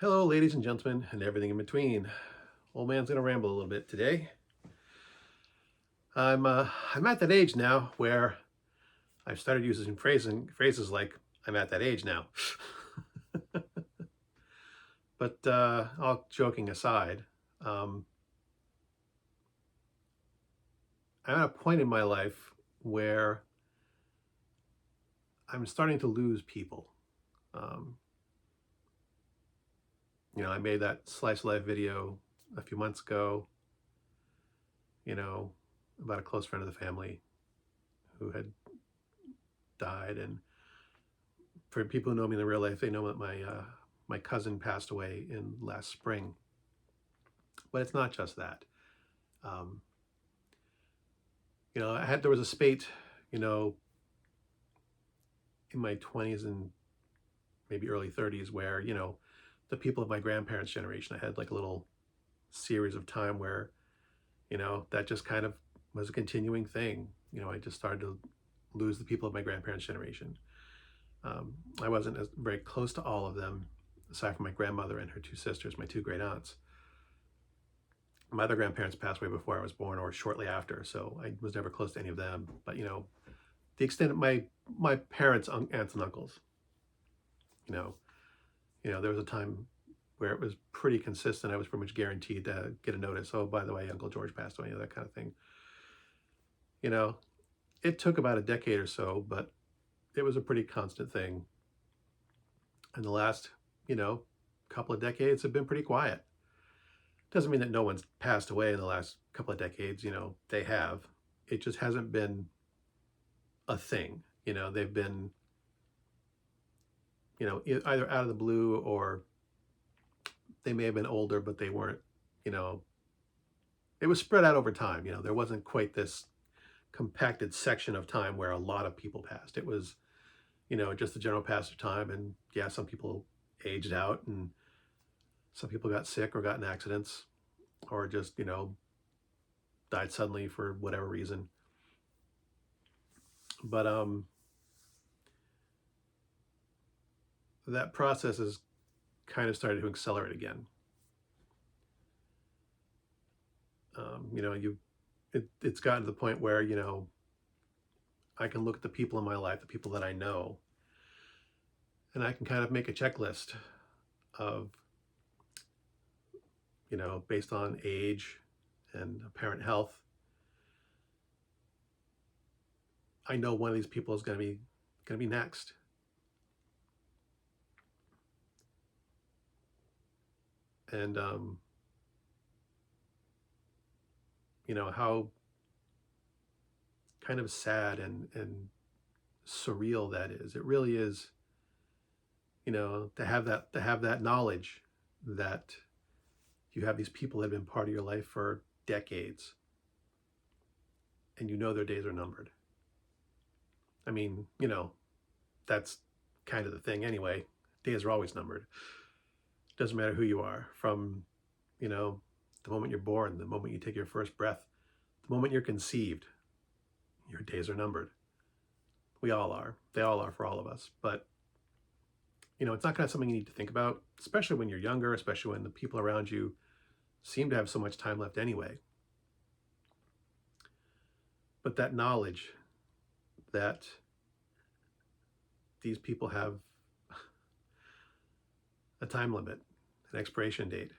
Hello, ladies and gentlemen, and everything in between. Old man's gonna ramble a little bit today. I'm at that age now where I've started using phrases like "I'm at that age now." But all joking aside, um, I'm at a point in my life where I'm starting to lose people. Um, I made that slice of life video a few months ago. You know, about a close friend of the family who had died, and for people who know me in the real life, they know that my cousin passed away in last spring. But it's not just that. Um, there was a spate, you know, in my 20s and maybe early 30s where the people of my grandparents' generation, I had like a little series of time where that just kind of was a continuing thing. I just started to lose the people of my grandparents' generation. I wasn't very close to all of them, aside from my grandmother and her two sisters, my two great aunts. My other grandparents passed away before I was born or shortly after, so I was never close to any of them. But the extent of my parents' aunts and uncles, you know, there was a time where it was pretty consistent. I was pretty much guaranteed to get a notice. Oh, by the way, Uncle George passed away, that kind of thing. You know, it took about a decade or so, but it was a pretty constant thing. And the last, you know, couple of decades have been pretty quiet. Doesn't mean that no one's passed away in the last couple of decades. They have. It just hasn't been a thing. They've been, either out of the blue, or they may have been older, but they weren't, you know, it was spread out over time. There wasn't quite this compacted section of time where a lot of people passed. It was, just the general passage of time. And yeah, some people aged out, and some people got sick or got in accidents, or just, died suddenly for whatever reason. But that process has kind of started to accelerate again. It's gotten to the point where I can look at the people in my life, the people that I know, and I can kind of make a checklist of based on age and apparent health. I know one of these people is going to be next. And how kind of sad and surreal that is. It really is, to have that knowledge that you have these people that have been part of your life for decades, and their days are numbered. I mean, that's kind of the thing anyway. Days are always numbered. Doesn't matter who you are, from the moment you're born, the moment you take your first breath, the moment you're conceived, your days are numbered. We all are. They all are for all of us. But it's not kind of something you need to think about, especially when you're younger, especially when the people around you seem to have so much time left anyway. But that knowledge that these people have a time limit, an expiration date,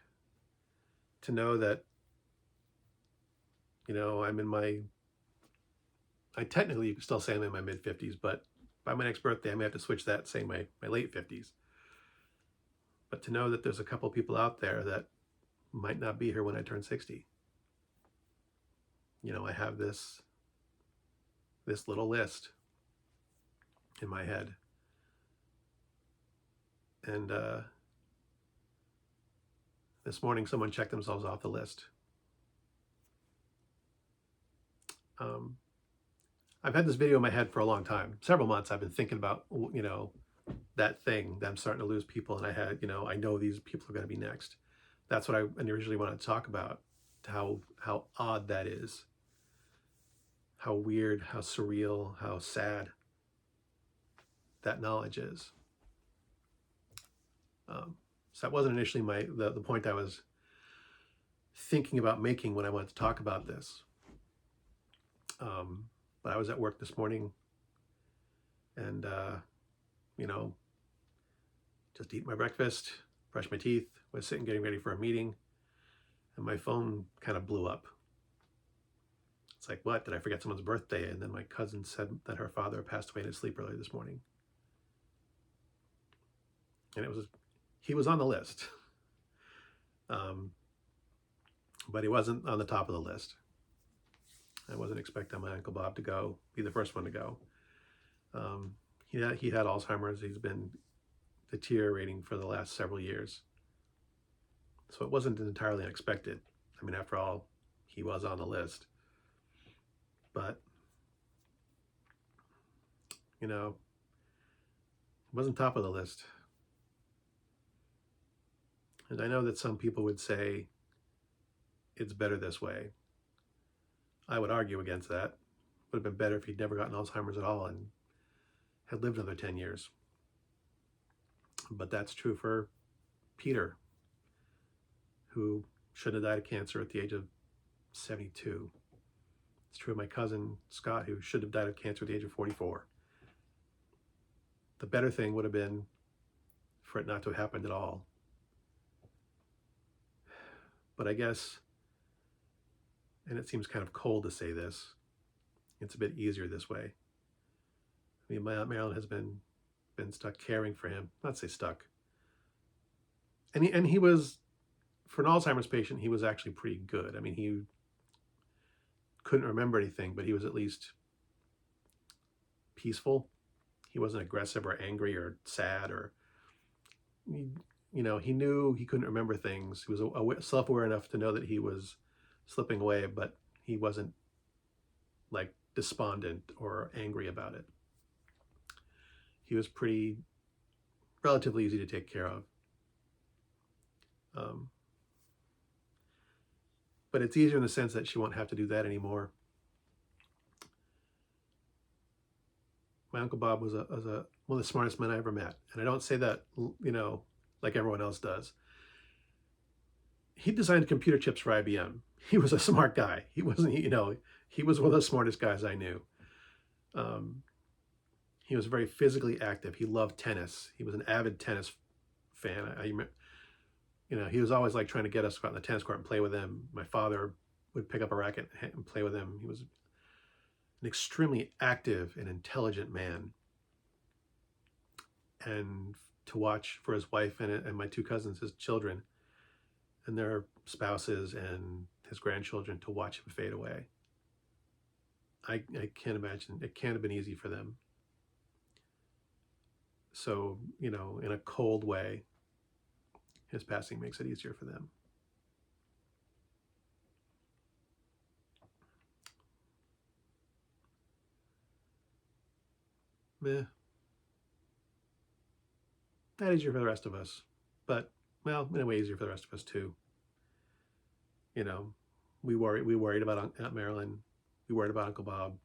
to know that I'm in I technically, you can still say I'm in my mid 50s, but by my next birthday I may have to switch that, say my late 50s. But to know that there's a couple people out there that might not be here when I turn 60. I have this little list in my head. And this morning someone checked themselves off the list. I've had this video in my head for a long time. Several months I've been thinking about, that thing that I'm starting to lose people. And I know these people are going to be next. That's what I originally wanted to talk about, how odd that is. How weird, how surreal, how sad that knowledge is. So that wasn't initially the point I was thinking about making when I wanted to talk about this. But I was at work this morning and, you know, just eat my breakfast, brush my teeth, was sitting getting ready for a meeting, and my phone kind of blew up. It's like, what? Did I forget someone's birthday? And then my cousin said that her father passed away in his sleep earlier this morning. And he was on the list. But he wasn't on the top of the list. I wasn't expecting my Uncle Bob to be the first one to go. He had Alzheimer's. He's been deteriorating for the last several years. So it wasn't entirely unexpected. I mean, after all, he was on the list. But, you know, it wasn't top of the list. And I know that some people would say it's better this way. I would argue against that. It would have been better if he'd never gotten Alzheimer's at all and had lived another 10 years. But that's true for Peter, who should have died of cancer at the age of 72. It's true of my cousin, Scott, who should have died of cancer at the age of 44. The better thing would have been for it not to have happened at all. But I guess, and it seems kind of cold to say this, it's a bit easier this way. I mean, my Aunt Marilyn has been stuck caring for him. Not say stuck. And he was, for an Alzheimer's patient, he was actually pretty good. I mean, he couldn't remember anything, but he was at least peaceful. He wasn't aggressive or angry or sad or, you know, he knew he couldn't remember things. He was self-aware enough to know that he was slipping away, but he wasn't like despondent or angry about it. He was relatively easy to take care of. But it's easier in the sense that she won't have to do that anymore. My Uncle Bob was one of the smartest men I ever met. And I don't say that, you know, like everyone else does. He designed computer chips for IBM. He was a smart guy. He wasn't, you know, he was one of the smartest guys I knew. He was very physically active. He loved tennis. He was an avid tennis fan. You know, he was always like trying to get us to go out on the tennis court and play with him. My father would pick up a racket and play with him. He was an extremely active and intelligent man. And to watch for his wife and my two cousins, his children, and their spouses and his grandchildren, to watch him fade away. I can't imagine. It can't have been easy for them. So, you know, in a cold way, his passing makes it easier for them. Meh. Not easier for the rest of us. But, well, in a way easier for the rest of us too. You know, we worried about Aunt Marilyn. We worried about Uncle Bob.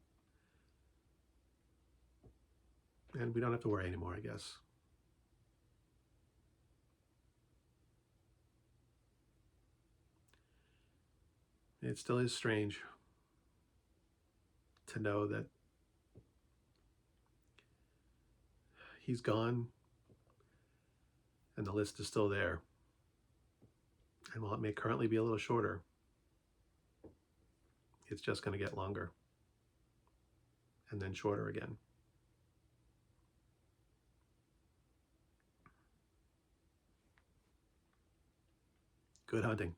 And we don't have to worry anymore, I guess. It still is strange to know that he's gone and the list is still there. And while it may currently be a little shorter, it's just going to get longer and then shorter again. Good hunting.